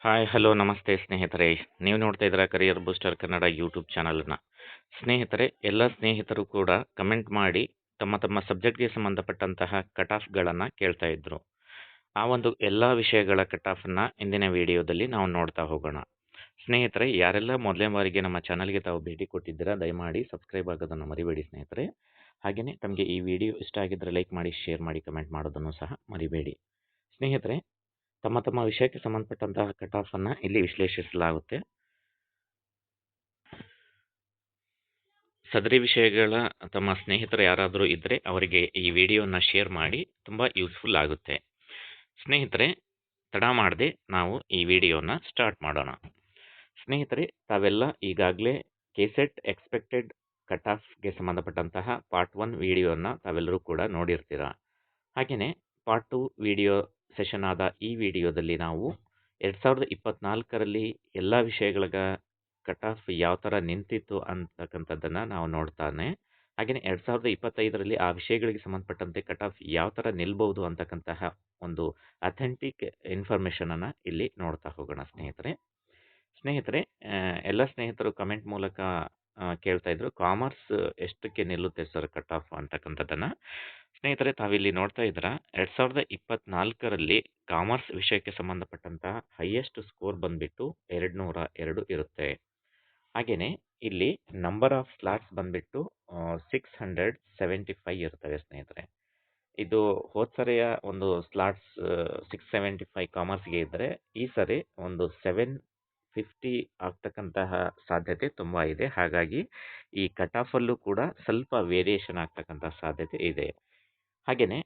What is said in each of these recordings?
Hi hello ನಮಸ್ತೆ ಸ್ನೇಹಿತರೆ. ನೀವು ನೋಡ್ತಾ ಇದ್ದೀರಾ ಕರಿಯರ್ ಬೂಸ್ಟರ್ ಕನ್ನಡ ಯೂಟ್ಯೂಬ್ ಚಾನಲನ್ನು. ಸ್ನೇಹಿತರೆ, ಎಲ್ಲ ಸ್ನೇಹಿತರು ಕೂಡ ಕಮೆಂಟ್ ಮಾಡಿ ತಮ್ಮ ತಮ್ಮ ಸಬ್ಜೆಕ್ಟ್ಗೆ ಸಂಬಂಧಪಟ್ಟಂತಹ ಕಟ್ ಆಫ್ಗಳನ್ನು ಕೇಳ್ತಾ ಇದ್ರು. ಆ ಒಂದು ಎಲ್ಲ ವಿಷಯಗಳ ಕಟ್ ಆಫನ್ನು ಇಂದಿನ ವಿಡಿಯೋದಲ್ಲಿ ನಾವು ನೋಡ್ತಾ ಹೋಗೋಣ. ಸ್ನೇಹಿತರೆ, ಯಾರೆಲ್ಲ ಮೊದಲನೇ ಬಾರಿಗೆ ನಮ್ಮ ಚಾನಲ್ಗೆ ತಾವು ಭೇಟಿ ಕೊಟ್ಟಿದ್ದೀರಾ ದಯಮಾಡಿ ಸಬ್ಸ್ಕ್ರೈಬ್ ಆಗೋದನ್ನು ಮರಿಬೇಡಿ ಸ್ನೇಹಿತರೆ. ಹಾಗೆಯೇ ತಮಗೆ ಈ ವಿಡಿಯೋ ಇಷ್ಟ ಆಗಿದ್ದರೆ ಲೈಕ್ ಮಾಡಿ, ಶೇರ್ ಮಾಡಿ, ಕಮೆಂಟ್ ಮಾಡೋದನ್ನು ಸಹ ಮರಿಬೇಡಿ. ಸ್ನೇಹಿತರೆ, ತಮ್ಮ ತಮ್ಮ ವಿಷಯಕ್ಕೆ ಸಂಬಂಧಪಟ್ಟಂತಹ ಕಟ್ ಆಫ್ ಅನ್ನ ಇಲ್ಲಿ ವಿಶ್ಲೇಷಿಸಲಾಗುತ್ತೆ. ಸದರಿ ವಿಷಯಗಳ ತಮ್ಮ ಸ್ನೇಹಿತರು ಯಾರಾದರೂ ಇದ್ದರೆ ಅವರಿಗೆ ಈ ವಿಡಿಯೋನ ಶೇರ್ ಮಾಡಿ, ತುಂಬ ಯೂಸ್ಫುಲ್ ಆಗುತ್ತೆ. ಸ್ನೇಹಿತರೆ, ತಡ ಮಾಡದೆ ನಾವು ಈ ವಿಡಿಯೋನ ಸ್ಟಾರ್ಟ್ ಮಾಡೋಣ. ಸ್ನೇಹಿತರೆ, ತಾವೆಲ್ಲ ಈಗಾಗಲೇ ಕೆಸೆಟ್ ಎಕ್ಸ್ಪೆಕ್ಟೆಡ್ ಕಟ್ ಆಫ್ಗೆ ಸಂಬಂಧಪಟ್ಟಂತಹ ಪಾರ್ಟ್ 1 ವಿಡಿಯೋನ ತಾವೆಲ್ಲರೂ ಕೂಡ ನೋಡಿರ್ತೀರ. ಹಾಗೆಯೇ ಪಾರ್ಟ್ 2 ವಿಡಿಯೋ ಸೆಷನ್ ಆದ ಈ ವಿಡಿಯೋದಲ್ಲಿ ನಾವು 2024ರಲ್ಲಿ ಎಲ್ಲ ವಿಷಯಗಳ ಕಟ್ ಆಫ್ ಯಾವ ಥರ ನಿಂತಿತ್ತು ಅಂತಕ್ಕಂಥದ್ದನ್ನು ನಾವು ನೋಡ್ತಾನೆ. ಹಾಗೆಯೇ 2025ರಲ್ಲಿ ಆ ವಿಷಯಗಳಿಗೆ ಸಂಬಂಧಪಟ್ಟಂತೆ ಕಟ್ ಆಫ್ ಯಾವ ಥರ ನಿಲ್ಬಹುದು ಅಂತಕ್ಕಂತಹ ಒಂದು ಅಥೆಂಟಿಕ್ ಇನ್ಫಾರ್ಮೇಷನನ್ನು ಇಲ್ಲಿ ನೋಡ್ತಾ ಹೋಗೋಣ ಸ್ನೇಹಿತರೆ. ಎಲ್ಲ ಸ್ನೇಹಿತರು ಕಮೆಂಟ್ ಮೂಲಕ ಕೇಳ್ತಾ ಇದ್ರು, ಕಾಮರ್ಸ್ ಎಷ್ಟಕ್ಕೆ ನಿಲ್ಲುತ್ತೆ ಸರ್ ಕಟ್ ಆಫ್ ಅಂತಕ್ಕಂಥದ್ದನ್ನು. ಸ್ನೇಹಿತರೆ, ತಾವಿಲ್ಲಿ ನೋಡ್ತಾ ಇದ್ದೀರಾ 2024ರಲ್ಲಿ ಕಾಮರ್ಸ್ ವಿಷಯಕ್ಕೆ ಸಂಬಂಧಪಟ್ಟಂತಹ ಹೈಯೆಸ್ಟ್ ಸ್ಕೋರ್ ಬಂದ್ಬಿಟ್ಟು 202 ಇರುತ್ತೆ. ಹಾಗೆಯೇ ಇಲ್ಲಿ ನಂಬರ್ ಆಫ್ ಸ್ಲಾಟ್ಸ್ ಬಂದ್ಬಿಟ್ಟು 675 ಇರ್ತವೆ ಸ್ನೇಹಿತರೆ. ಇದು ಹೋದ್ ಸರಿಯ ಒಂದು ಸ್ಲಾಟ್ಸ್ 675 ಕಾಮರ್ಸ್ಗೆ ಇದ್ದರೆ ಈ ಸರಿ ಒಂದು 750 ಆಗ್ತಕ್ಕಂತಹ ಸಾಧ್ಯತೆ ತುಂಬ ಇದೆ. ಹಾಗಾಗಿ ಈ ಕಟ್ ಆಫಲ್ಲೂ ಕೂಡ ಸ್ವಲ್ಪ ವೇರಿಯೇಷನ್ ಆಗ್ತಕ್ಕಂತಹ ಸಾಧ್ಯತೆ ಇದೆ. ಹಾಗೆಯೇ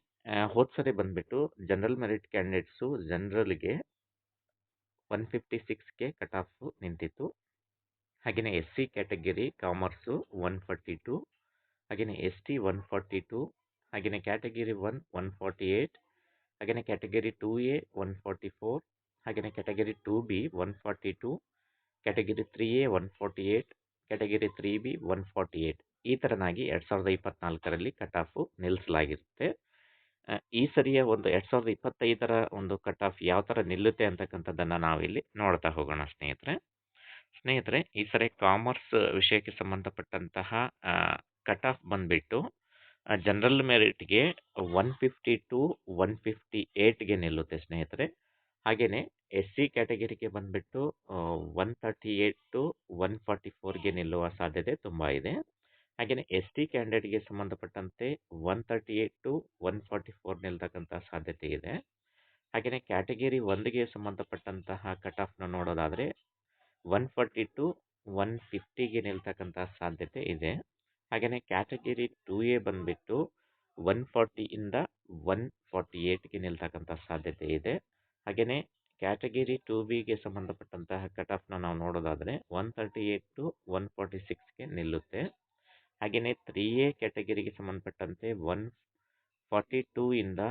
ಹೋದ್ ಸರಿ ಬಂದ್ಬಿಟ್ಟು ಜನರಲ್ ಮೆರಿಟ್ ಕ್ಯಾಂಡಿಡೇಟ್ಸು ಜನರಲ್ಗೆ 156ಗೆ ಕಟ್ ಆಫ್ ನಿಂತಿತ್ತು. ಹಾಗೆಯೇ SC ಕ್ಯಾಟಗರಿ ಕಾಮರ್ಸು 142, ಹಾಗೆಯೇ ST 142, ಹಾಗೆಯೇ ಕ್ಯಾಟಗರಿ 1 148, ಹಾಗೆಯೇ ಕ್ಯಾಟಗರಿ 2A 144, ಹಾಗೆಯೇ category 2B 142, category 3A 148, category 3B 148. ಈ ಥರನಾಗಿ 2024ರಲ್ಲಿ ಕಟ್ ಆಫ್ ನಿಲ್ಲಿಸಲಾಗಿರುತ್ತೆ. ಈ ಸರಿಯ ಒಂದು 2025ರ ಒಂದು ಕಟ್ ಆಫ್ ಯಾವ ಥರ ನಿಲ್ಲುತ್ತೆ ಅಂತಕ್ಕಂಥದ್ದನ್ನು ನಾವಿಲ್ಲಿ ನೋಡ್ತಾ ಹೋಗೋಣ ಸ್ನೇಹಿತರೆ. ಈ ಸರಿ ಕಾಮರ್ಸ್ ವಿಷಯಕ್ಕೆ ಸಂಬಂಧಪಟ್ಟಂತಹ ಕಟ್ ಆಫ್ ಬಂದ್ಬಿಟ್ಟು ಜನರಲ್ ಮೆರಿಟ್ಗೆ 150 to 158ಗೆ ನಿಲ್ಲುತ್ತೆ ಸ್ನೇಹಿತರೆ. ಹಾಗೆಯೇ SC ಕ್ಯಾಟಗರಿಗೆ ಬಂದ್ಬಿಟ್ಟು 138 to 144ಗೆ ನಿಲ್ಲುವ ಸಾಧ್ಯತೆ ತುಂಬ ಇದೆ. ಹಾಗೆಯೇ ST ಕ್ಯಾಂಡಿಡೇಟ್ಗೆ ಸಂಬಂಧಪಟ್ಟಂತೆ 138 to 144 ನಿಲ್ತಕ್ಕಂಥ ಸಾಧ್ಯತೆ ಇದೆ. ಹಾಗೆಯೇ ಕ್ಯಾಟಗರಿ 1ಗೆ ಸಂಬಂಧಪಟ್ಟಂತಹ ಕಟ್ ಆಫ್ನ ನೋಡೋದಾದರೆ 140 to 150ಗೆ ನಿಲ್ತಕ್ಕಂಥ ಸಾಧ್ಯತೆ ಇದೆ. ಹಾಗೆಯೇ ಕ್ಯಾಟಗರಿ 2A ಬಂದ್ಬಿಟ್ಟು 140ಇಂದ 148ಗೆ ನಿಲ್ತಕ್ಕಂಥ ಸಾಧ್ಯತೆ ಇದೆ. ಹಾಗೆಯೇ ಕ್ಯಾಟಗರಿ 2Bಗೆ ಸಂಬಂಧಪಟ್ಟಂತಹ ಕಟ್ ಆಫ್ನ ನಾವು ನೋಡೋದಾದರೆ 138 to 146ಗೆ ನಿಲ್ಲುತ್ತೆ. ಹಾಗೆಯೇ 3A ಕ್ಯಾಟಗರಿಗೆ ಸಂಬಂಧಪಟ್ಟಂತೆ 142ಇಂದ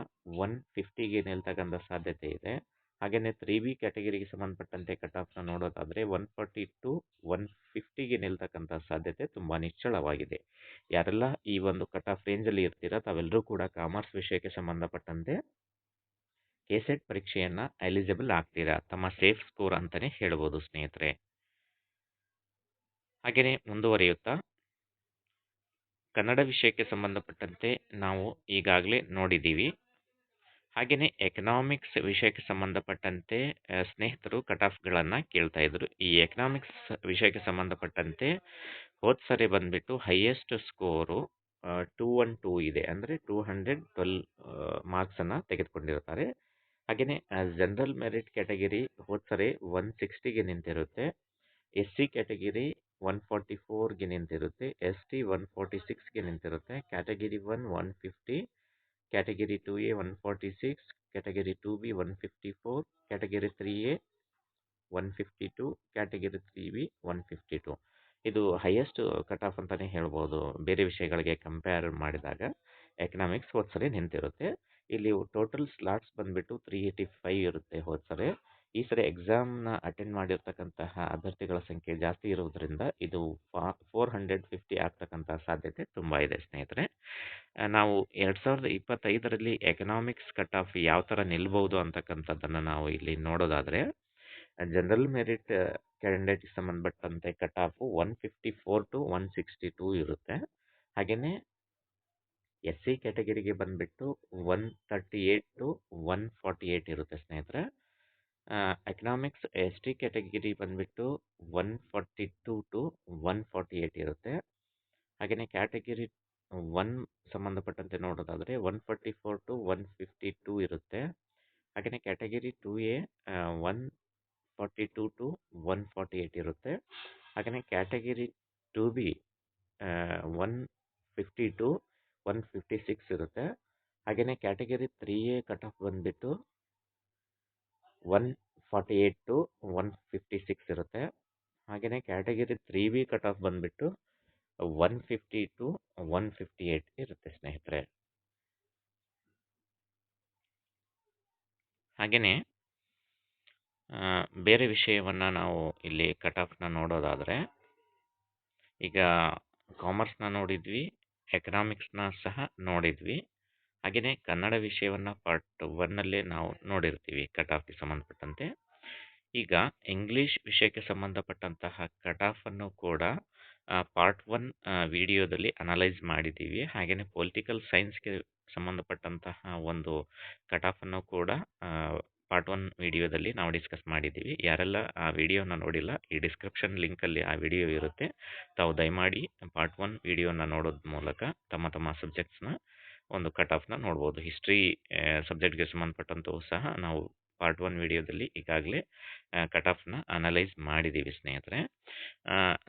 150ಗೆ ನಿಲ್ತಕ್ಕಂಥ ಸಾಧ್ಯತೆ ಇದೆ. ಹಾಗೆಯೇ 3B ಕ್ಯಾಟಗರಿಗೆ ಸಂಬಂಧಪಟ್ಟಂತೆ ಕಟ್ ಆಫ್ನ ನೋಡೋದಾದರೆ 140 to 150ಗೆ ನಿಲ್ತಕ್ಕಂಥ ಸಾಧ್ಯತೆ ತುಂಬ ನಿಚ್ಚಳವಾಗಿದೆ. ಯಾರೆಲ್ಲ ಈ ಒಂದು ಕಟ್ ಆಫ್ ರೇಂಜಲ್ಲಿ ಇರ್ತೀರಾ ತಾವೆಲ್ಲರೂ ಕೂಡ ಕಾಮರ್ಸ್ ವಿಷಯಕ್ಕೆ ಸಂಬಂಧಪಟ್ಟಂತೆ ಕೆಸೆಟ್ ಪರೀಕ್ಷೆಯನ್ನು ಎಲಿಜಿಬಲ್ ಆಗ್ತೀರಾ. ತಮ್ಮ ಸೇಫ್ ಸ್ಕೋರ್ ಅಂತಲೇ ಹೇಳ್ಬೋದು ಸ್ನೇಹಿತರೆ. ಹಾಗೆಯೇ ಮುಂದುವರಿಯುತ್ತಾ ಕನ್ನಡ ವಿಷಯಕ್ಕೆ ಸಂಬಂಧಪಟ್ಟಂತೆ ನಾವು ಈಗಾಗಲೇ ನೋಡಿದ್ದೀವಿ. ಹಾಗೆಯೇ ಎಕನಾಮಿಕ್ಸ್ ವಿಷಯಕ್ಕೆ ಸಂಬಂಧಪಟ್ಟಂತೆ ಸ್ನೇಹಿತರು ಕಟ್ ಆಫ್ಗಳನ್ನು ಕೇಳ್ತಾ ಇದ್ರು. ಈ ಎಕನಾಮಿಕ್ಸ್ ವಿಷಯಕ್ಕೆ ಸಂಬಂಧಪಟ್ಟಂತೆ ಹೋದ್ ಸರಿ ಬಂದ್ಬಿಟ್ಟು ಹೈಯೆಸ್ಟ್ ಸ್ಕೋರು 212 ಇದೆ. ಅಂದರೆ 212 ಮಾರ್ಕ್ಸನ್ನು ತೆಗೆದುಕೊಂಡಿರ್ತಾರೆ. ಹಾಗೆಯೇ ಜನರಲ್ ಮೆರಿಟ್ ಕ್ಯಾಟಗರಿ ಹೋದ್ ಸರಿ 160ಗೆ ನಿಂತಿರುತ್ತೆ. SC ಕ್ಯಾಟಗರಿ 144ಗೆ ನಿಂತಿರುತ್ತೆ. ST 146ಗೆ ನಿಂತಿರುತ್ತೆ. Category 1 150, category 2A 146, category 2B 154, category 3A 152, category 3B 152. ಇದು ಹೈಯೆಸ್ಟ್ ಕಟ್ ಆಫ್ ಅಂತಲೇ ಹೇಳ್ಬೋದು. ಬೇರೆ ವಿಷಯಗಳಿಗೆ ಕಂಪೇರ್ ಮಾಡಿದಾಗ ಎಕನಾಮಿಕ್ಸ್ ಹೋದ್ ಸರಿ ನಿಂತಿರುತ್ತೆ. ಇಲ್ಲಿ ಟೋಟಲ್ ಸ್ಲಾಟ್ಸ್ ಬಂದ್ಬಿಟ್ಟು 385 ಇರುತ್ತೆ ಹೋದ್ ಸರಿ. ಈ ಸರಿ ಎಕ್ಸಾಮ್ನ ಅಟೆಂಡ್ ಮಾಡಿರ್ತಕ್ಕಂತಹ ಅಭ್ಯರ್ಥಿಗಳ ಸಂಖ್ಯೆ ಜಾಸ್ತಿ ಇರೋದ್ರಿಂದ ಇದು 450 ಆಗ್ತಕ್ಕಂಥ ಸಾಧ್ಯತೆ ತುಂಬ ಇದೆ ಸ್ನೇಹಿತರೆ. ನಾವು 2025ರಲ್ಲಿ ಎಕನಾಮಿಕ್ಸ್ ಕಟ್ ಆಫ್ ಯಾವ ಥರ ನಿಲ್ಬಹುದು ಅಂತಕ್ಕಂಥದ್ದನ್ನು ನಾವು ಇಲ್ಲಿ ನೋಡೋದಾದರೆ ಜನರಲ್ ಮೆರಿಟ್ ಕ್ಯಾಂಡಿಡೇಟ್ಗೆ ಸಂಬಂಧಪಟ್ಟಂತೆ ಕಟ್ ಆಫ್ 154 ಟು 162 ಇರುತ್ತೆ. ಹಾಗೆಯೇ ಎಸ್ ಸಿ ಕ್ಯಾಟಗರಿಗೆ ಬಂದ್ಬಿಟ್ಟು 138 ಟು 148 ಇರುತ್ತೆ ಸ್ನೇಹಿತರೆ. ಎಕನಾಮಿಕ್ಸ್ ಎಸ್ ಟಿ ಕ್ಯಾಟಗರಿ ಬಂದ್ಬಿಟ್ಟು 142 ಟು 148 ಇರುತ್ತೆ. ಹಾಗೆಯೇ ಕ್ಯಾಟಗರಿ 1 ಸಂಬಂಧಪಟ್ಟಂತೆ ನೋಡೋದಾದರೆ 144 ಟು 152 ಇರುತ್ತೆ. ಹಾಗೆಯೇ ಕ್ಯಾಟಗರಿ 2A 142 ಟು 148 ಇರುತ್ತೆ. ಹಾಗೆಯೇ ಕ್ಯಾಟಗರಿ 2B 150 ಟು 156 ಇರುತ್ತೆ. ಹಾಗೆಯೇ ಕ್ಯಾಟಗರಿ 3A ಕಟ್ ಆಫ್ ಬಂದ್ಬಿಟ್ಟು 148 ಟು 156 ಇರುತ್ತೆ. ಹಾಗೆಯೇ ಕ್ಯಾಟಗರಿ 3B ಕಟ್ ಆಫ್ ಬಂದ್ಬಿಟ್ಟು 150 ಟು 158 ಇರುತ್ತೆ ಸ್ನೇಹಿತರೆ. ಹಾಗೆಯೇ ಬೇರೆ ವಿಷಯವನ್ನು ನಾವು ಇಲ್ಲಿ ಕಟ್ ಆಫ್ನ ನೋಡೋದಾದರೆ, ಈಗ ಕಾಮರ್ಸ್ನ ನೋಡಿದ್ವಿ, ಎಕನಾಮಿಕ್ಸ್ನ ಸಹ ನೋಡಿದ್ವಿ. ಹಾಗೆಯೇ ಕನ್ನಡ ವಿಷಯವನ್ನು ಪಾರ್ಟ್ 1 ನಾವು ನೋಡಿರ್ತೀವಿ ಕಟ್ ಆಫ್ಗೆ ಸಂಬಂಧಪಟ್ಟಂತೆ. ಈಗ ಇಂಗ್ಲಿಷ್ ವಿಷಯಕ್ಕೆ ಸಂಬಂಧಪಟ್ಟಂತಹ ಕಟ್ ಆಫನ್ನು ಕೂಡ ಪಾರ್ಟ್ 1 ವಿಡಿಯೋದಲ್ಲಿ ಅನಲೈಸ್ ಮಾಡಿದ್ದೀವಿ. ಹಾಗೆಯೇ ಪೊಲಿಟಿಕಲ್ ಸೈನ್ಸ್ಗೆ ಸಂಬಂಧಪಟ್ಟಂತಹ ಒಂದು ಕಟ್ ಆಫನ್ನು ಕೂಡ ಪಾರ್ಟ್ 1 ವಿಡಿಯೋದಲ್ಲಿ ನಾವು ಡಿಸ್ಕಸ್ ಮಾಡಿದ್ದೀವಿ. ಯಾರೆಲ್ಲ ಆ ವಿಡಿಯೋನ ನೋಡಿಲ್ಲ, ಈ ಡಿಸ್ಕ್ರಿಪ್ಷನ್ ಲಿಂಕಲ್ಲಿ ಆ ವಿಡಿಯೋ ಇರುತ್ತೆ. ತಾವು ದಯಮಾಡಿ ಪಾರ್ಟ್ 1 ವಿಡಿಯೋನ ನೋಡೋದ್ ಮೂಲಕ ತಮ್ಮ ಸಬ್ಜೆಕ್ಟ್ಸ್ನ ಒಂದು ಕಟ್ ಆಫ್ನ ನೋಡ್ಬೋದು. ಹಿಸ್ಟ್ರಿ ಸಬ್ಜೆಕ್ಟ್ಗೆ ಸಂಬಂಧಪಟ್ಟಂತೂ ಸಹ ನಾವು ಪಾರ್ಟ್ 1 ವಿಡಿಯೋದಲ್ಲಿ ಈಗಾಗಲೇ ಕಟ್ ಆಫ್ನ ಅನಲೈಸ್ ಮಾಡಿದ್ದೀವಿ ಸ್ನೇಹಿತರೆ.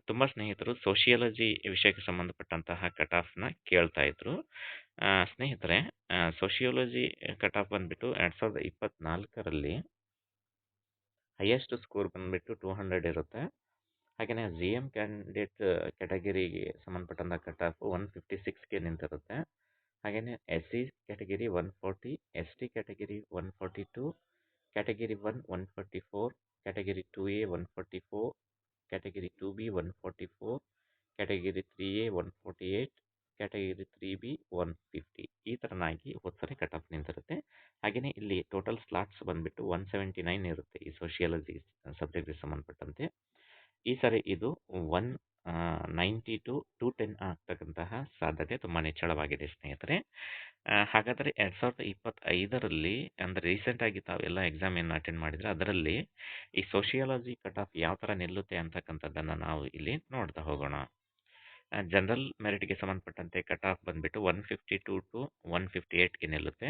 ತುಂಬ ಸ್ನೇಹಿತರು ಸೋಷಿಯಾಲಜಿ ವಿಷಯಕ್ಕೆ ಸಂಬಂಧಪಟ್ಟಂತಹ ಕಟ್ ಆಫ್ನ ಕೇಳ್ತಾ ಇದ್ರು. ಸ್ನೇಹಿತರೆ, ಸೋಷಿಯಾಲಜಿ ಕಟ್ ಆಫ್ ಬಂದ್ಬಿಟ್ಟು 2024ರಲ್ಲಿ ಹೈಯೆಸ್ಟ್ ಸ್ಕೋರ್ ಬಂದ್ಬಿಟ್ಟು 200 ಇರುತ್ತೆ. ಹಾಗೆಯೇ GM ಕ್ಯಾಂಡಿಡೇಟ್ ಕ್ಯಾಟಗರಿಗೆ ಸಂಬಂಧಪಟ್ಟಂಥ ಕಟ್ ಆಫ್ 156ಗೆ ನಿಂತಿರುತ್ತೆ. ಹಾಗೆಯೇ SC category 140, ST category 142, category 1 144, category 2A 144, category 2B 144, category 3A 148, category 3B 150 ಈ ಥರನಾಗಿ ಹೋದ್ಸರಿ ಕಟ್ ಆಫ್ ನಿಂತಿರುತ್ತೆ. ಹಾಗೆಯೇ ಇಲ್ಲಿ ಟೋಟಲ್ ಸ್ಲಾಟ್ಸ್ ಬಂದ್ಬಿಟ್ಟು 179 ಇರುತ್ತೆ ಈ ಸೋಷಿಯಾಲಜಿ ಸಬ್ಜೆಕ್ಟ್ಗೆ ಸಂಬಂಧಪಟ್ಟಂತೆ. ಈ ಸರಿ ಇದು 190 ಟು 210 ಆಗ್ತಕ್ಕಂತಹ ಸಾಧ್ಯತೆ ತುಂಬ ನಿಚ್ಚಳವಾಗಿದೆ ಸ್ನೇಹಿತರೆ. ಹಾಗಾದರೆ 2025ರಲ್ಲಿ ಅಂದರೆ ರೀಸೆಂಟಾಗಿ ತಾವೆಲ್ಲ ಎಕ್ಸಾಮ್ ಏನು ಅಟೆಂಡ್ ಮಾಡಿದರೆ ಅದರಲ್ಲಿ ಈ ಸೋಷಿಯಾಲಜಿ ಕಟ್ ಆಫ್ ಯಾವ ಥರ ನಿಲ್ಲುತ್ತೆ ಅಂತಕ್ಕಂಥದ್ದನ್ನು ನಾವು ಇಲ್ಲಿ ನೋಡ್ತಾ ಹೋಗೋಣ. ಜನರಲ್ ಮೆರಿಟ್ಗೆ ಸಂಬಂಧಪಟ್ಟಂತೆ ಕಟ್ ಆಫ್ ಬಂದ್ಬಿಟ್ಟು 152 ಟು 158ಗೆ ನಿಲ್ಲುತ್ತೆ.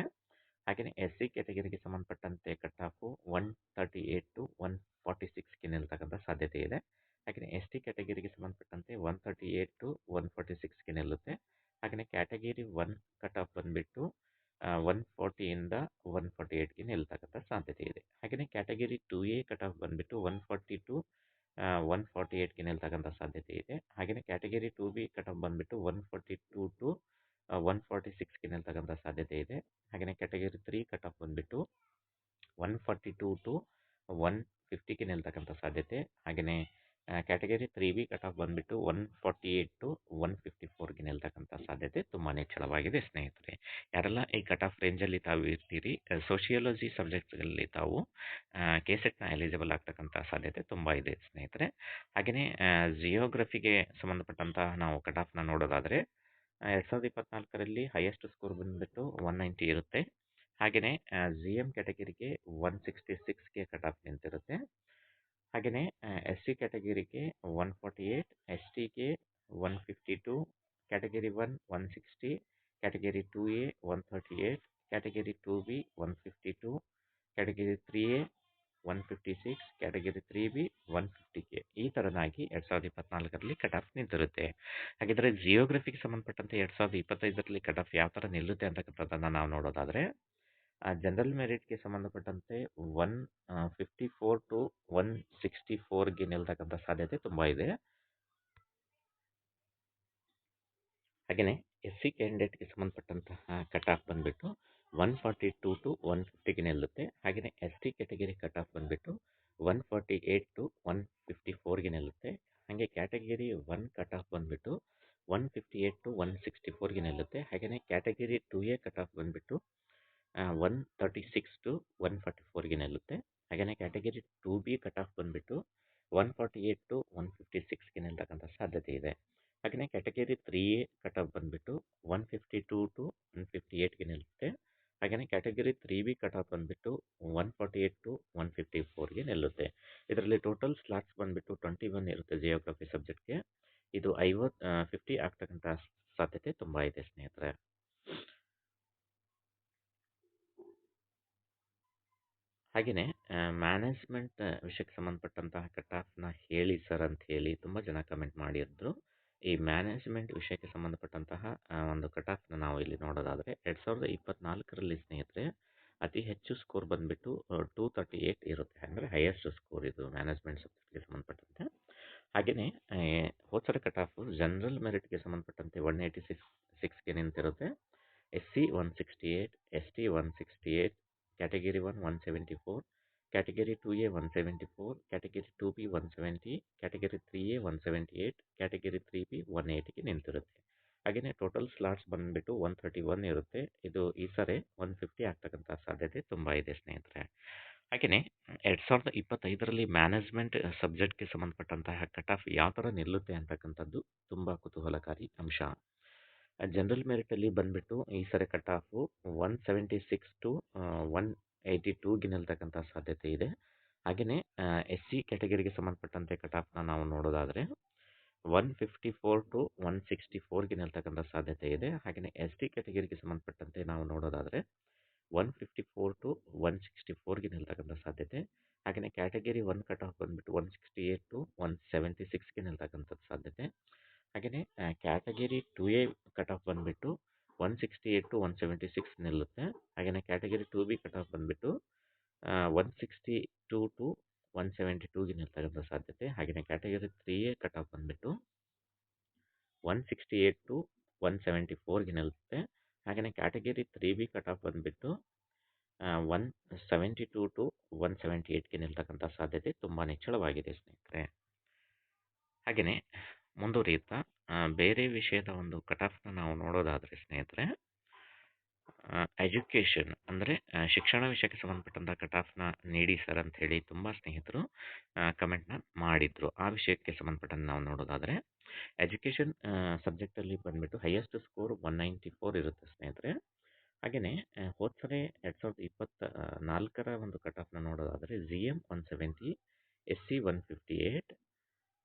ಹಾಗೆಯೇ SC ಕ್ಯಾಟಗರಿಗೆ ಸಂಬಂಧಪಟ್ಟಂತೆ ಕಟ್ ಆಫು 138 ಟು 146ಗೆ ನಿಲ್ತಕ್ಕಂಥ ಸಾಧ್ಯತೆ ಇದೆ. ಹಾಗೆಯೇ ST ಕ್ಯಾಟಗರಿಗೆ ಸಂಬಂಧಪಟ್ಟಂತೆ 138 ಟು 146ಗೆ ನಿಲ್ಲುತ್ತೆ. ಹಾಗೆಯೇ ಕ್ಯಾಟಗರಿ 1 ಕಟ್ ಆಫ್ ಬಂದ್ಬಿಟ್ಟು 140ಇಂದ 148ಗೆ ನಿಲ್ತಕ್ಕಂಥ ಸಾಧ್ಯತೆ ಇದೆ. ಹಾಗೆಯೇ ಕ್ಯಾಟಗರಿ 2A ಕಟ್ ಆಫ್ ಬಂದ್ಬಿಟ್ಟು 140 ಟು 148ಗೆ ನಿಲ್ತಕ್ಕಂಥ ಸಾಧ್ಯತೆ ಇದೆ. ಹಾಗೆಯೇ ಕ್ಯಾಟಗರಿ 2B ಕಟ್ ಆಫ್ ಬಂದ್ಬಿಟ್ಟು 142 ಟು 146ಗೆ ನಿಲ್ತಕ್ಕಂಥ ಸಾಧ್ಯತೆ ಇದೆ. ಹಾಗೆಯೇ ಕ್ಯಾಟಗರಿ 3 ಕಟ್ ಆಫ್ ಬಂದ್ಬಿಟ್ಟು 142 ಟು 150ಗೆ ನಿಲ್ತಕ್ಕಂಥ ಸಾಧ್ಯತೆ. ಹಾಗೆಯೇ ಕ್ಯಾಟಗರಿ 3B ಕಟ್ ಆಫ್ ಬಂದ್ಬಿಟ್ಟು 148 ಟು 154ಗೆ ನಿಲ್ತಕ್ಕಂಥ ಸಾಧ್ಯತೆ ತುಂಬ ನಿಚ್ಚಳವಾಗಿದೆ ಸ್ನೇಹಿತರೆ. ಯಾರೆಲ್ಲ ಈ ಕಟ್ ಆಫ್ ರೇಂಜಲ್ಲಿ ತಾವು ಇರ್ತೀರಿ, ಸೋಷಿಯಾಲಜಿ ಸಬ್ಜೆಕ್ಟ್ಗಳಲ್ಲಿ ತಾವು ಕೆಸೆಟ್ನ ಎಲಿಜಿಬಲ್ ಆಗ್ತಕ್ಕಂಥ ಸಾಧ್ಯತೆ ತುಂಬ ಇದೆ ಸ್ನೇಹಿತರೆ. ಹಾಗೆಯೇ ಜಿಯೋಗ್ರಫಿಗೆ ಸಂಬಂಧಪಟ್ಟಂತಹ ನಾವು ಕಟ್ ಆಫ್ನ ನೋಡೋದಾದರೆ 2024ರಲ್ಲಿ ಹೈಯೆಸ್ಟ್ ಸ್ಕೋರ್ ಬಂದ್ಬಿಟ್ಟು 190 ಇರುತ್ತೆ. ಹಾಗೆಯೇ GM ಕ್ಯಾಟಗರಿಗೆ 166ಗೆ ಕಟ್ ಆಫ್ ನಿಂತಿರುತ್ತೆ. ಹಾಗೆಯೇ SC ಕ್ಯಾಟಗರಿಗೆ 148, STಗೆ 152, category 1 160, category 2A 138, category 2B 152, category 3A 156, category 3B 150ಗೆ ಈ ಥರನಾಗಿ 2024ರಲ್ಲಿ ಕಟ್ ಆಫ್ ನಿಂತಿರುತ್ತೆ. ಹಾಗಿದ್ರೆ ಜಿಯೋಗ್ರಫಿಗೆ ಸಂಬಂಧಪಟ್ಟಂತೆ 2025ರಲ್ಲಿ ಕಟ್ ಆಫ್ ಯಾವ ಥರ ನಿಲ್ಲುತ್ತೆ ಅಂತಕ್ಕಂಥದ್ದನ್ನು ನಾವು ನೋಡೋದಾದರೆ, ಜನರಲ್ ಮೆರಿಟ್ಗೆ ಸಂಬಂಧಪಟ್ಟಂತೆ 154 ಟು 164ಗೆ ನಿಲ್ತಕ್ಕಂಥ ಸಾಧ್ಯತೆ ತುಂಬ ಇದೆ. ಹಾಗೆಯೇ SC ಕ್ಯಾಂಡಿಡೇಟ್ಗೆ ಸಂಬಂಧಪಟ್ಟಂತಹ ಕಟ್ ಆಫ್ ಬಂದ್ಬಿಟ್ಟು 142 ಟು 150ಗೆ ನಿಲ್ಲುತ್ತೆ. ಹಾಗೆಯೇ ST ಕ್ಯಾಟಗರಿ ಕಟ್ ಆಫ್ ಬಂದ್ಬಿಟ್ಟು 148 ಟು 154ಗೆ ನಿಲ್ಲುತ್ತೆ. ಹಾಗೆ ಕ್ಯಾಟಗರಿ 1 ಕಟ್ ಆಫ್ ಬಂದ್ಬಿಟ್ಟು 158 ಟು 164ಗೆ ನಿಲ್ಲುತ್ತೆ. ಹಾಗೆಯೇ ಕ್ಯಾಟಗರಿ 2A ಕಟ್ ಆಫ್ ಬಂದ್ಬಿಟ್ಟು 136 ಟು 144ಗೆ ನಿಲ್ಲುತ್ತೆ. ಹಾಗೆಯೇ category 2B B cut off ಬಂದುಬಿಟ್ಟು 148 ಟು 156ಗೆ ನಿಲ್ತಕ್ಕಂಥ ಸಾಧ್ಯತೆ ಇದೆ. ಹಾಗೆಯೇ ಕ್ಯಾಟಗರಿ 3A ಕಟ್ ಆಫ್ ಬಂದುಬಿಟ್ಟು 152 ಟು 158ಗೆ ನಿಲ್ಲುತ್ತೆ. ಹಾಗೆಯೇ ಕ್ಯಾಟಗರಿ 3B ಕಟ್ ಆಫ್ ಬಂದುಬಿಟ್ಟು 148 ಟು 154ಗೆ ನಿಲ್ಲುತ್ತೆ. ಇದರಲ್ಲಿ ಟೋಟಲ್ ಸ್ಲಾಟ್ಸ್ ಬಂದುಬಿಟ್ಟು 21 ಇರುತ್ತೆ ಜಿಯೋಗ್ರಫಿ ಸಬ್ಜೆಕ್ಟ್ಗೆ. ಇದು 50 ಆಗ್ತಕ್ಕಂಥ ಸಾಧ್ಯತೆ ತುಂಬ ಇದೆ ಸ್ನೇಹಿತರೆ. ಹಾಗೆಯೇ ಮ್ಯಾನೇಜ್ಮೆಂಟ್ ವಿಷಯಕ್ಕೆ ಸಂಬಂಧಪಟ್ಟಂತಹ ಕಟ್ ಆಫ್ನ ಹೇಳಿ ಸರ್ ಅಂತ ಹೇಳಿ ತುಂಬ ಜನ ಕಮೆಂಟ್ ಮಾಡಿದ್ರು. ಈ ಮ್ಯಾನೇಜ್ಮೆಂಟ್ ವಿಷಯಕ್ಕೆ ಸಂಬಂಧಪಟ್ಟಂತಹ ಒಂದು ಕಟ್ ಆಫ್ನ ನಾವು ಇಲ್ಲಿ ನೋಡೋದಾದರೆ 2024ರಲ್ಲಿ ಸ್ನೇಹಿತರೆ ಅತಿ ಹೆಚ್ಚು ಸ್ಕೋರ್ ಬಂದುಬಿಟ್ಟು 238 ಇರುತ್ತೆ. ಅಂದರೆ ಹೈಯೆಸ್ಟ್ ಸ್ಕೋರ್ ಇದು ಮ್ಯಾನೇಜ್ಮೆಂಟ್ ಸಬ್ಜೆಕ್ಟ್ಗೆ ಸಂಬಂಧಪಟ್ಟಂತೆ. ಹಾಗೆಯೇ ಹೋದ ಕಟ್ ಆಫ್ ಜನರಲ್ ಮೆರಿಟ್ಗೆ ಸಂಬಂಧಪಟ್ಟಂತೆ 186ಗೆ ನಿಂತಿರುತ್ತೆ. SC 168, ST 168, category 1 174, category 2A 174, category 2B 170, category 3A 178, category 3B 180ಗೆ ನಿಂತಿರುತ್ತೆ. ಹಾಗೆಯೇ ಟೋಟಲ್ ಸ್ಲಾಟ್ಸ್ ಬಂದುಬಿಟ್ಟು 131 ಇರುತ್ತೆ. ಇದು ಈ ಸರಿ 150 ಆಗ್ತಕ್ಕಂಥ ಸಾಧ್ಯತೆ ತುಂಬ ಇದೆ ಸ್ನೇಹಿತರೆ. ಹಾಗೆಯೇ 2025ರಲ್ಲಿ ಮ್ಯಾನೇಜ್ಮೆಂಟ್ ಸಬ್ಜೆಕ್ಟ್ಗೆ ಸಂಬಂಧಪಟ್ಟಂತಹ ಕಟ್ ಆಫ್ ಯಾವ ಥರ ನಿಲ್ಲುತ್ತೆ ಅಂತಕ್ಕಂಥದ್ದು ತುಂಬ ಕುತೂಹಲಕಾರಿ ಅಂಶ. ಜನರಲ್ ಮೆರಿಟಲ್ಲಿ ಬಂದುಬಿಟ್ಟು ಈ ಸರಿ ಕಟ್ ಆಫು 176 ಟು 182ಗೆ ನಿಲ್ತಕ್ಕಂಥ ಸಾಧ್ಯತೆ ಇದೆ. ಹಾಗೆಯೇ SC ಕ್ಯಾಟಗರಿಗೆ ಸಂಬಂಧಪಟ್ಟಂತೆ ಕಟ್ ಆಫ್ನ ನಾವು ನೋಡೋದಾದರೆ 154 ಟು 164ಗೆ ನಿಲ್ತಕ್ಕಂಥ ಸಾಧ್ಯತೆ ಇದೆ. ಹಾಗೆಯೇ ST ಕ್ಯಾಟಗರಿಗೆ ಸಂಬಂಧಪಟ್ಟಂತೆ ನಾವು ನೋಡೋದಾದರೆ 154 ಟು 164ಗೆ ನಿಲ್ತಕ್ಕಂಥ ಸಾಧ್ಯತೆ. ಹಾಗೆಯೇ ಕ್ಯಾಟಗರಿ 1 ಕಟ್ ಆಫ್ ಬಂದುಬಿಟ್ಟು 168 ಟು 176ಗೆ ನಿಲ್ತಕ್ಕಂಥದ್ದು ಸಾಧ್ಯತೆ. ಹಾಗೆಯೇ ಕ್ಯಾಟಗರಿ 2A ಕಟ್ ಆಫ್ ಬಂದುಬಿಟ್ಟು 168 ಟು 176 ನಿಲ್ಲುತ್ತೆ. ಹಾಗೆಯೇ ಕ್ಯಾಟಗರಿ 2B ಕಟ್ ಆಫ್ ಬಂದುಬಿಟ್ಟು 162 ಟು 172ಗೆ ನಿಲ್ತಕ್ಕಂಥ ಸಾಧ್ಯತೆ. ಹಾಗೆಯೇ ಕ್ಯಾಟಗರಿ 3A ಕಟ್ ಆಫ್ ಬಂದುಬಿಟ್ಟು 168 ಟು 174ಗೆ ನಿಲ್ಲುತ್ತೆ. ಹಾಗೆಯೇ ಕ್ಯಾಟಗರಿ 3B ಕಟ್ ಆಫ್ ಬಂದುಬಿಟ್ಟು 172 ಟು 178ಗೆ ನಿಲ್ತಕ್ಕಂಥ ಸಾಧ್ಯತೆ ತುಂಬ ನಿಚ್ಚಳವಾಗಿದೆ ಸ್ನೇಹಿತರೆ. ಹಾಗೆಯೇ ಮುಂದುವರಿಯುತ್ತಾ ಬೇರೆ ವಿಷಯದ ಒಂದು ಕಟ್ ಆಫ್ನ ನಾವು ನೋಡೋದಾದರೆ ಸ್ನೇಹಿತರೆ ಎಜುಕೇಷನ್ ಅಂದರೆ ಶಿಕ್ಷಣ ವಿಷಯಕ್ಕೆ ಸಂಬಂಧಪಟ್ಟಂಥ ಕಟ್ ಆಫ್ನ ನೀಡಿ ಸರ್ ಅಂತ ಹೇಳಿ ತುಂಬ ಸ್ನೇಹಿತರು ಕಮೆಂಟ್ನ ಮಾಡಿದರು. ಆ ವಿಷಯಕ್ಕೆ ಸಂಬಂಧಪಟ್ಟಂತೆ ನಾವು ನೋಡೋದಾದರೆ ಎಜುಕೇಷನ್ ಸಬ್ಜೆಕ್ಟಲ್ಲಿ ಬಂದುಬಿಟ್ಟು ಹೈಯೆಸ್ಟ್ ಸ್ಕೋರ್ 194 ಇರುತ್ತೆ ಸ್ನೇಹಿತರೆ. ಹಾಗೆಯೇ ಹೋದ ಸರಿ 2024ರ ಒಂದು ಕಟ್ ಆಫ್ನ ನೋಡೋದಾದರೆ GM 170, SC 158,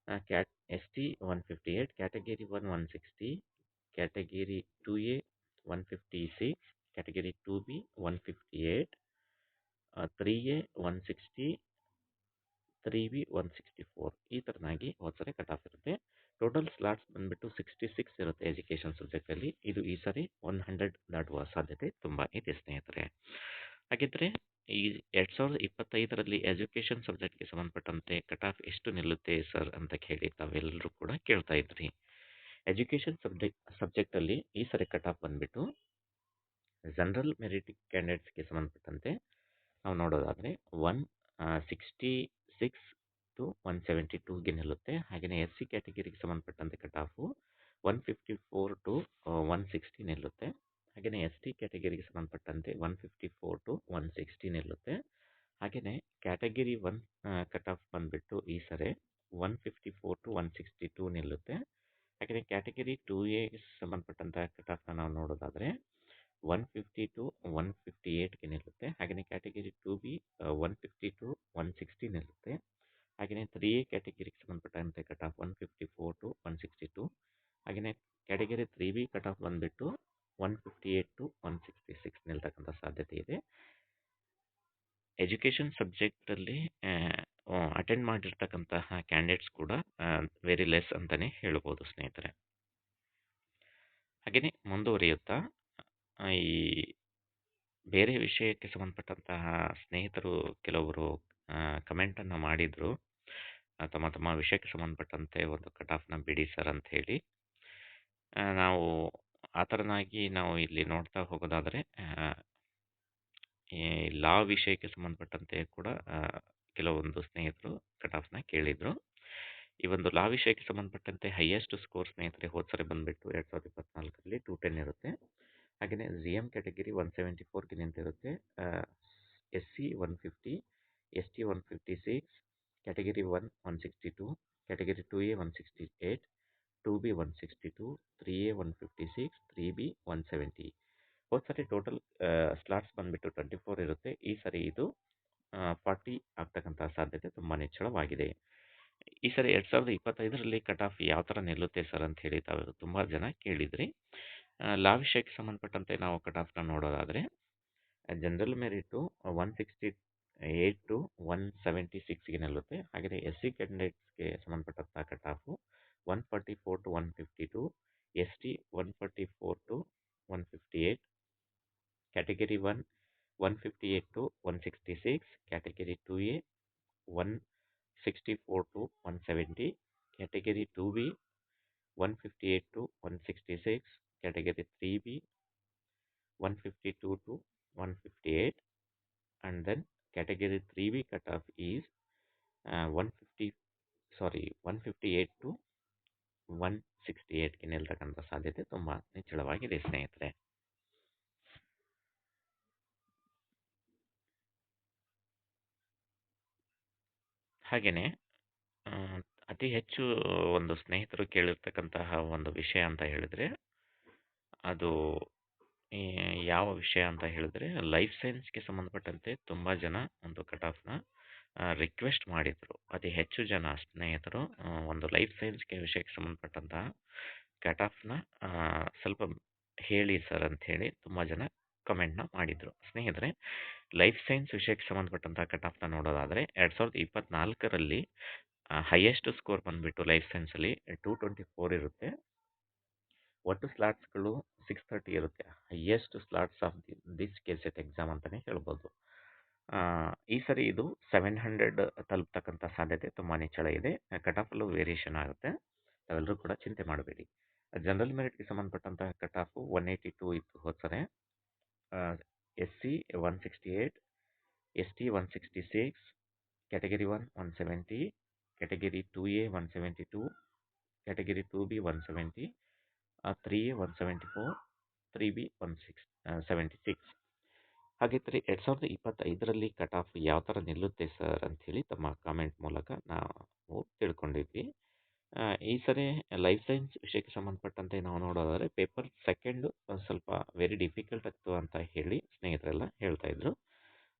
ST 158, category 1 160, category 2A 156, category 2B 158, 3A 160, 3B 164 ಈ ಥರನಾಗಿ ಹೋದ ಸರಿ ಕಟ್ ಆಫ್ ಇರುತ್ತೆ. ಟೋಟಲ್ ಸ್ಲಾಟ್ಸ್ ಬಂದುಬಿಟ್ಟು 66 ಇರುತ್ತೆ ಎಜುಕೇಷನ್ ಸಬ್ಜೆಕ್ಟಲ್ಲಿ. ಇದು ಈ ಸರಿ 100 ದಾಟುವ ಸಾಧ್ಯತೆ ತುಂಬ ಇದೆ ಸ್ನೇಹಿತರೆ. ಹಾಗಿದ್ರೆ ಈ 2025ರಲ್ಲಿ ಎಜುಕೇಷನ್ ಸಬ್ಜೆಕ್ಟ್ಗೆ ಸಂಬಂಧಪಟ್ಟಂತೆ ಕಟ್ ಆಫ್ ಎಷ್ಟು ನಿಲ್ಲುತ್ತೆ ಸರ್ ಅಂತ ಕೇಳಿ ತಾವೆಲ್ಲರೂ ಕೂಡ ಕೇಳ್ತಾ ಇದ್ರಿ. ಎಜುಕೇಷನ್ ಸಬ್ಜೆಕ್ಟಲ್ಲಿ ಈ ಸರಿ ಕಟ್ ಆಫ್ ಬಂದುಬಿಟ್ಟು ಜನರಲ್ ಮೆರಿಟ್ ಕ್ಯಾಂಡಿಡೇಟ್ಸ್ಗೆ ಸಂಬಂಧಪಟ್ಟಂತೆ ನಾವು ನೋಡೋದಾದರೆ 166 ಟು 172ಗೆ ನಿಲ್ಲುತ್ತೆ. ಹಾಗೆಯೇ SC ಕ್ಯಾಟಗರಿಗೆ ಸಂಬಂಧಪಟ್ಟಂತೆ ಕಟ್ ಆಫು 154 ಟು 160 ನಿಲ್ಲುತ್ತೆ. ಹಾಗೆಯೇ ST ಕ್ಯಾಟಗರಿಗೆ ಸಂಬಂಧಪಟ್ಟಂತೆ 154 ಟು 160 ನಿಲ್ಲುತ್ತೆ. ಹಾಗೆಯೇ ಕ್ಯಾಟಗರಿ 1 ಕಟ್ ಆಫ್ ಬಂದುಬಿಟ್ಟು ಈ ಸರಿ 154 ಟು 162 ನಿಲ್ಲುತ್ತೆ. ಹಾಗೆಯೇ ಕ್ಯಾಟಗರಿ 2Aಗೆ ಸಂಬಂಧಪಟ್ಟಂಥ ಕಟ್ ಆಫ್ನ ನಾವು ನೋಡೋದಾದರೆ 150 ಟು 158ಗೆ ನಿಲ್ಲುತ್ತೆ. ಹಾಗೆಯೇ ಕ್ಯಾಟಗರಿ 2B 150 ಟು 160 ನಿಲ್ಲುತ್ತೆ. ಹಾಗೆಯೇ 3A ಕ್ಯಾಟಗರಿಗೆ ಸಂಬಂಧಪಟ್ಟಂತೆ ಕಟ್ ಆಫ್ 154 ಟು 162. ಹಾಗೆಯೇ ಕ್ಯಾಟಗರಿ 3B ಕಟ್ ಆಫ್ ಬಂದುಬಿಟ್ಟು 158 ಟು 166 ನಿಲ್ತಕ್ಕಂಥ ಸಾಧ್ಯತೆ ಇದೆ. ಎಜುಕೇಷನ್ ಸಬ್ಜೆಕ್ಟಲ್ಲಿ ಅಟೆಂಡ್ ಮಾಡಿರ್ತಕ್ಕಂತಹ ಕ್ಯಾಂಡಿಡೇಟ್ಸ್ ಕೂಡ ವೆರಿ ಲೆಸ್ ಅಂತಲೇ ಹೇಳ್ಬೋದು ಸ್ನೇಹಿತರೆ. ಹಾಗೆಯೇ ಮುಂದುವರಿಯುತ್ತಾ ಈ ಬೇರೆ ವಿಷಯಕ್ಕೆ ಸಂಬಂಧಪಟ್ಟಂತಹ ಸ್ನೇಹಿತರು ಕೆಲವರು ಕಮೆಂಟನ್ನು ಮಾಡಿದರು. ತಮ್ಮ ತಮ್ಮ ವಿಷಯಕ್ಕೆ ಸಂಬಂಧಪಟ್ಟಂತೆ ಒಂದು ಕಟ್ ಆಫ್ನ ಬಿಡಿ ಸರ್ ಅಂತ ಹೇಳಿ. ನಾವು ಆ ಥರನಾಗಿ ನಾವು ಇಲ್ಲಿ ನೋಡ್ತಾ ಹೋಗೋದಾದರೆ ಈ ಲಾ ವಿಷಯಕ್ಕೆ ಸಂಬಂಧಪಟ್ಟಂತೆ ಕೂಡ ಕೆಲವೊಂದು ಸ್ನೇಹಿತರು ಕಟ್ ಆಫ್ನ ಕೇಳಿದರು. ಈ ಒಂದು ಲಾ ವಿಷಯಕ್ಕೆ ಸಂಬಂಧಪಟ್ಟಂತೆ ಹೈಯೆಸ್ಟ್ ಸ್ಕೋರ್ ಸ್ನೇಹಿತರೆ ಹೋದ ಸರಿ ಬಂದುಬಿಟ್ಟು 2024ರಲ್ಲಿ 210 ಇರುತ್ತೆ. ಹಾಗೆಯೇ GM category 174ಗೆ ನಿಂತಿರುತ್ತೆ. SC 150, ST 156, category 1 162, category 2A 168, 2B 162, 3A 156, 3B 170. ಹೋದ ಸರಿ ಟೋಟಲ್ ಸ್ಲಾಟ್ಸ್ ಬಂದ್ಬಿಟ್ಟು 24 ಇರುತ್ತೆ. ಈ ಸರಿ ಇದು 40 ಆಗ್ತಕ್ಕಂಥ ಸಾಧ್ಯತೆ ತುಂಬಾ ಹೆಚ್ಚಳವಾಗಿದೆ. ಈ ಸರಿ 2025ರಲ್ಲಿ ಕಟ್ ಆಫ್ ಯಾವ ಥರ ನಿಲ್ಲುತ್ತೆ ಸರ್ ಅಂತ ಹೇಳಿ ತಾವು ತುಂಬ ಜನ ಕೇಳಿದ್ರಿ. ಲಾ ವಿಷಯಕ್ಕೆ ಸಂಬಂಧಪಟ್ಟಂತೆ ನಾವು ಕಟ್ ಆಫ್ನ ನೋಡೋದಾದರೆ ಜನರಲ್ ಮೆರಿಟು 168 ಟು 176ಗೆ ನಿಲ್ಲುತ್ತೆ. ಹಾಗೆಯೇ SC ಕ್ಯಾಂಡಿಡೇಟ್ಸ್ಗೆ ಸಂಬಂಧಪಟ್ಟಂಥ cut off 144 to 152, ST 144 to 158, category 1 158 to 166, category 2A 164 to 170, category 2B 158 to 166, category 3B 152 to 158, and then category 3B cutoff is 158 to 168 ಗೆ ನಿಲ್ತಕ್ಕಂಥ ಸಾಧ್ಯತೆ ತುಂಬಾ ನಿಚ್ಚಳವಾಗಿದೆ ಸ್ನೇಹಿತರೆ. ಹಾಗೆಯೇ ಅತಿ ಹೆಚ್ಚು ಒಂದು ಸ್ನೇಹಿತರು ಕೇಳಿರ್ತಕ್ಕಂತಹ ಒಂದು ವಿಷಯ ಅಂತ ಹೇಳಿದ್ರೆ ಅದು ಯಾವ ವಿಷಯ ಅಂತ ಹೇಳಿದ್ರೆ ಲೈಫ್ ಸೈನ್ಸ್ಗೆ ಸಂಬಂಧಪಟ್ಟಂತೆ ತುಂಬ ಜನ ಒಂದು ಕಟ್ ಆಫ್ನ ರಿಕ್ವೆಸ್ಟ್ ಮಾಡಿದರು. ಅತಿ ಹೆಚ್ಚು ಜನ ಸ್ನೇಹಿತರು ಒಂದು ಲೈಫ್ ಸೈನ್ಸ್ಗೆ ವಿಷಯಕ್ಕೆ ಸಂಬಂಧಪಟ್ಟಂತಹ ಕಟ್ ಆಫ್ನ ಸ್ವಲ್ಪ ಹೇಳಿ ಸರ್ ಅಂತ ಹೇಳಿ ತುಂಬ ಜನ ಕಮೆಂಟ್ನ ಮಾಡಿದರು. ಸ್ನೇಹಿತರೆ, ಲೈಫ್ ಸೈನ್ಸ್ ವಿಷಯಕ್ಕೆ ಸಂಬಂಧಪಟ್ಟಂತಹ ಕಟ್ ಆಫ್ನ ನೋಡೋದಾದರೆ 2024ರಲ್ಲಿ ಹೈಯೆಸ್ಟ್ ಸ್ಕೋರ್ ಬಂದುಬಿಟ್ಟು ಲೈಫ್ ಸೈನ್ಸಲ್ಲಿ 224 ಇರುತ್ತೆ. ಒಟ್ಟು ಸ್ಲಾಟ್ಸ್ಗಳು 630 ಇರುತ್ತೆ. Highest slots of this KSET exam ಅಂತಲೇ ಹೇಳ್ಬೋದು. ಈ ಸರಿ ಇದು 700 ತಲುಪ್ತಕ್ಕಂಥ ಸಾಧ್ಯತೆ ತುಂಬ ಹೆಚ್ಚಳ ಇದೆ. ಕಟ್ ಆಫಲ್ಲೂ ವೇರಿಯೇಷನ್ ಆಗುತ್ತೆ. ತಾವೆಲ್ಲರೂ ಕೂಡ ಚಿಂತೆ ಮಾಡಬೇಡಿ. ಜನರಲ್ ಮೆರಿಟ್ಗೆ ಸಂಬಂಧಪಟ್ಟಂತಹ ಕಟ್ ಆಫು 182 ಇತ್ತು ಹೋದ ಸರಿ. SC 168, ST 166, category 1 170, category 2A 172, category 2B 170, 3A 174, 3B 176. ಹಾಗಿದ್ದರೆ 2025ರಲ್ಲಿ ಕಟ್ ಆಫ್ ಯಾವ ಥರ ನಿಲ್ಲುತ್ತೆ ಸರ್ ಅಂಥೇಳಿ ತಮ್ಮ ಕಾಮೆಂಟ್ ಮೂಲಕ ನಾವು ತಿಳ್ಕೊಂಡಿದ್ವಿ. ಈ ಸರಿ ಲೈಫ್ ಸೈನ್ಸ್ ವಿಷಯಕ್ಕೆ ಸಂಬಂಧಪಟ್ಟಂತೆ ನಾವು ನೋಡೋದಾದರೆ ಪೇಪರ್ ಸೆಕೆಂಡು ಸ್ವಲ್ಪ ವೆರಿ ಡಿಫಿಕಲ್ಟ್ ಆಗ್ತು ಅಂತ ಹೇಳಿ ಸ್ನೇಹಿತರೆಲ್ಲ ಹೇಳ್ತಾ ಇದ್ರು.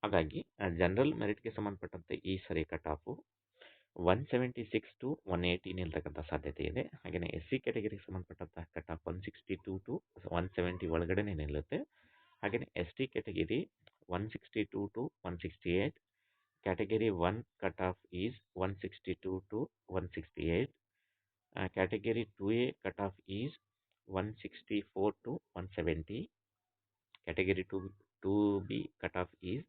ಹಾಗಾಗಿ ಜನರಲ್ ಮೆರಿಟ್ಗೆ ಸಂಬಂಧಪಟ್ಟಂತೆ ಈ ಸರಿ ಕಟ್ ಆಫು 176 ಟು 180 ನಿಲ್ತಕ್ಕಂಥ ಸಾಧ್ಯತೆ ಇದೆ. ಹಾಗೆಯೇ SC ಕ್ಯಾಟಗರಿಗೆ ಸಂಬಂಧಪಟ್ಟಂಥ ಕಟ್ ಆಫ್ 162 ಟು 170 ಒಳಗಡೆನೇ ನಿಲ್ಲುತ್ತೆ. ಹಾಗೆಯೇ ST category 162 to 168, category 1 cut off is 162 to 168, category 2A cutoff is 164 to 170, category 2B cutoff is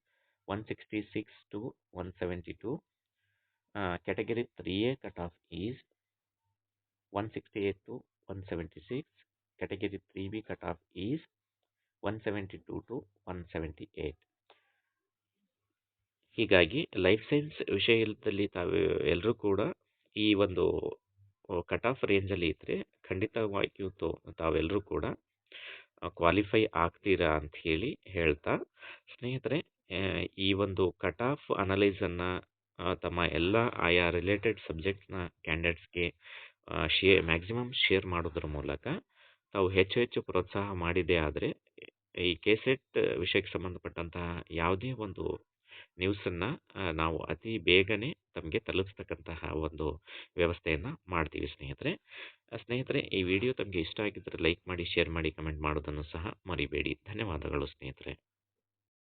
166 to 172, category 3A cutoff is 168 to 176, category 3B cutoff is 172 to 178. ಹೀಗಾಗಿ life science ವಿಷಯದಲ್ಲಿ ತಾವು ಎಲ್ಲರೂ ಕೂಡ ಈ ಒಂದು cut off ರೇಂಜಲ್ಲಿ ಇದ್ದರೆ ಖಂಡಿತವಾಗಿಯೂ ತಾವೆಲ್ಲರೂ ಕೂಡ ಕ್ವಾಲಿಫೈ ಆಗ್ತೀರಾ ಅಂತ ಹೇಳಿ ಹೇಳ್ತಾ, ಸ್ನೇಹಿತರೆ, ಈ ಒಂದು ಕಟ್ ಆಫ್ ಅನಲೈಸನ್ನು ತಮ್ಮ ಎಲ್ಲ ಆಯಾ ರಿಲೇಟೆಡ್ ಸಬ್ಜೆಕ್ಟ್ನ ಕ್ಯಾಂಡಿಡೇಟ್ಸ್ಗೆ ಮ್ಯಾಕ್ಸಿಮಮ್ ಶೇರ್ ಮಾಡೋದ್ರ ಮೂಲಕ ತಾವು ಹೆಚ್ಚು ಹೆಚ್ಚು ಪ್ರೋತ್ಸಾಹ ಮಾಡಿದೆ ಆದರೆ ಈ ಕೆಸೆಟ್ ವಿಷಯಕ್ಕೆ ಸಂಬಂಧಪಟ್ಟಂತಹ ಯಾವುದೇ ಒಂದು ನ್ಯೂಸನ್ನು ನಾವು ಅತಿ ಬೇಗನೆ ತಮಗೆ ತಲುಪಿಸ್ತಕ್ಕಂತಹ ಒಂದು ವ್ಯವಸ್ಥೆಯನ್ನು ಮಾಡ್ತೀವಿ ಸ್ನೇಹಿತರೆ. ಈ ವಿಡಿಯೋ ತಮಗೆ ಇಷ್ಟ ಆಗಿದ್ದರೆ ಲೈಕ್ ಮಾಡಿ, ಶೇರ್ ಮಾಡಿ, ಕಮೆಂಟ್ ಮಾಡೋದನ್ನು ಸಹ ಮರಿಬೇಡಿ. ಧನ್ಯವಾದಗಳು ಸ್ನೇಹಿತರೆ.